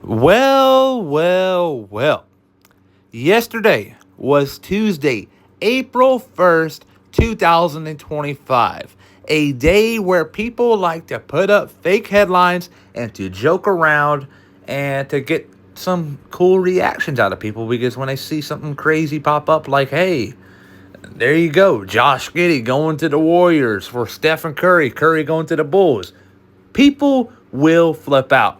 Well. Yesterday was Tuesday, April 1st, 2025. A day where people like to put up fake headlines and to joke around and to get some cool reactions out of people because when they see something crazy pop up, like, hey, there you go, Josh Giddey going to the Warriors for Stephen Curry, Curry going to the Bulls. People will flip out.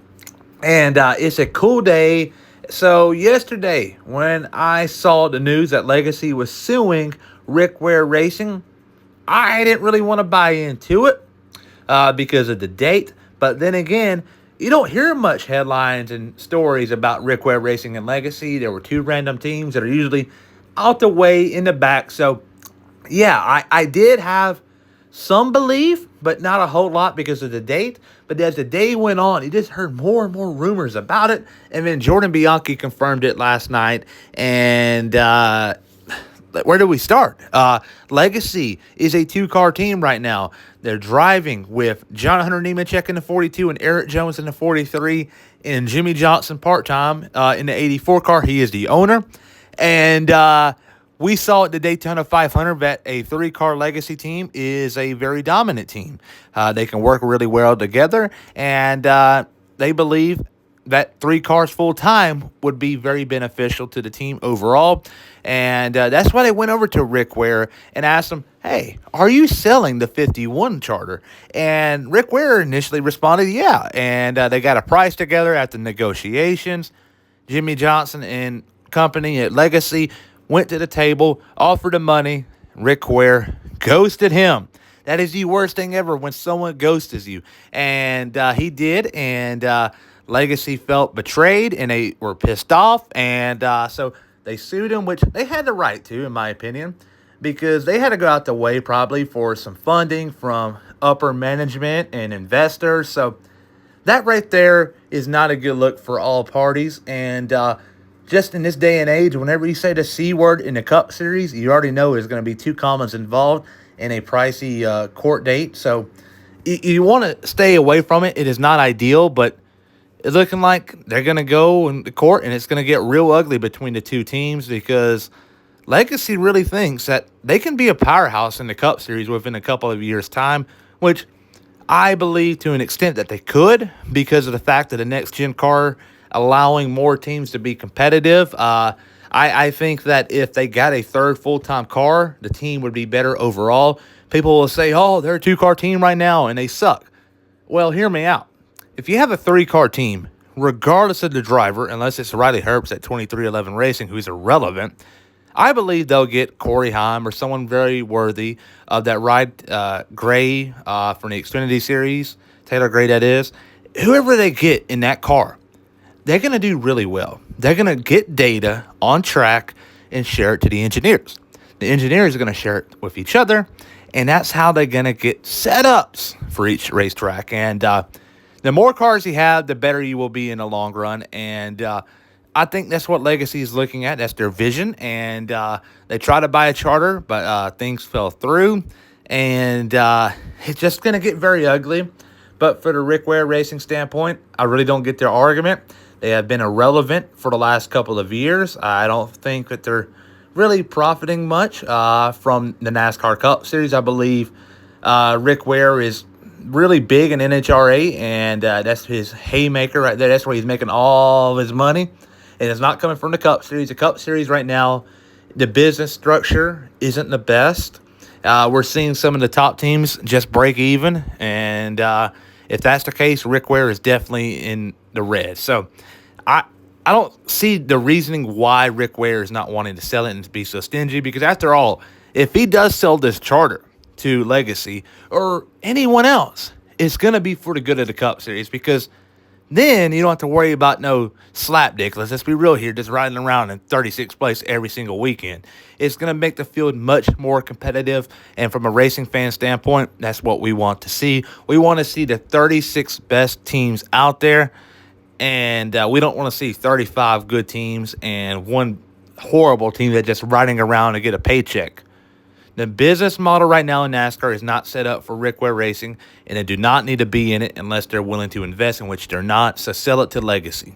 And it's a cool day. So yesterday, when I saw the news that Legacy was suing Ware Racing, I didn't really want to buy into it because of the date. But then again, you don't hear much headlines and stories about Ware Racing and Legacy. There were two random teams that are usually out the way in the back. So yeah, I did have some belief, but not a whole lot because of the date. But as the day went on, you just heard more and more rumors about it. And then Jordan Bianchi confirmed it last night. And where do we start? Legacy is a two-car team right now. They're driving with John Hunter Nemechek in the 42 and Eric Jones in the 43 and Jimmy Johnson part-time in the 84 car. He is the owner. And we saw at the Daytona 500 that a three-car Legacy team is a very dominant team. They can work really well together, and they believe that three cars full-time would be very beneficial to the team overall. And that's why they went over to Rick Ware and asked him, hey, are you selling the 51 charter? And Rick Ware initially responded, yeah. And they got a price together at the negotiations. Jimmy Johnson and company at Legacy went to the table, offered him money. Rick Ware ghosted him. That is the worst thing ever when someone ghosts you. And he did, and Legacy felt betrayed, and they were pissed off. And so they sued him, which they had the right to, in my opinion, because they had to go out the way probably for some funding from upper management and investors. So that right there is not a good look for all parties. And just in this day and age, whenever you say the C word in the Cup Series, you already know there's going to be two commas involved in a pricey court date. So you want to stay away from it. It is not ideal, but it's looking like they're going to go in the court, and it's going to get real ugly between the two teams because Legacy really thinks that they can be a powerhouse in the Cup Series within a couple of years' time, which I believe to an extent that they could because of the fact that the next-gen car allowing more teams to be competitive. I think that if they got a third full-time car, the team would be better overall. People will say, oh, they're a two-car team right now, and they suck. Well, hear me out. If you have a three-car team, regardless of the driver, unless it's Riley Herbst at 2311 Racing, who's irrelevant, I believe they'll get Corey Heim or someone very worthy of that ride, Gray from the Xfinity Series, Taylor Gray that is. Whoever they get in that car, they're going to do really well. They're going to get data on track and share it to the engineers. The engineers are going to share it with each other, and that's how they're going to get setups for each racetrack. And the more cars you have, the better you will be in the long run. And I think that's what Legacy is looking at. That's their vision. And they tried to buy a charter, but things fell through. And it's just going to get very ugly. But for the Rick Ware Racing standpoint, I really don't get their argument. They have been irrelevant for the last couple of years. I don't think that they're really profiting much from the NASCAR Cup Series. I believe Rick Ware is really big in NHRA, and that's his haymaker right there. That's where he's making all of his money. And it's not coming from the Cup Series. The Cup Series right now, the business structure isn't the best. We're seeing some of the top teams just break even, and if that's the case, Rick Ware is definitely in the red. So I don't see the reasoning why Rick Ware is not wanting to sell it and be so stingy, because after all, if he does sell this charter to Legacy or anyone else, it's going to be for the good of the Cup Series, because then you don't have to worry about no slapdick. Let's be real here, just riding around in 36th place every single weekend. It's going to make the field much more competitive, and from a racing fan standpoint, that's what we want to see. We want to see the 36 best teams out there, and we don't want to see 35 good teams and one horrible team that's just riding around to get a paycheck. The business model right now in NASCAR is not set up for Rick Ware Racing, and they do not need to be in it unless they're willing to invest, in which they're not. So sell it to Legacy.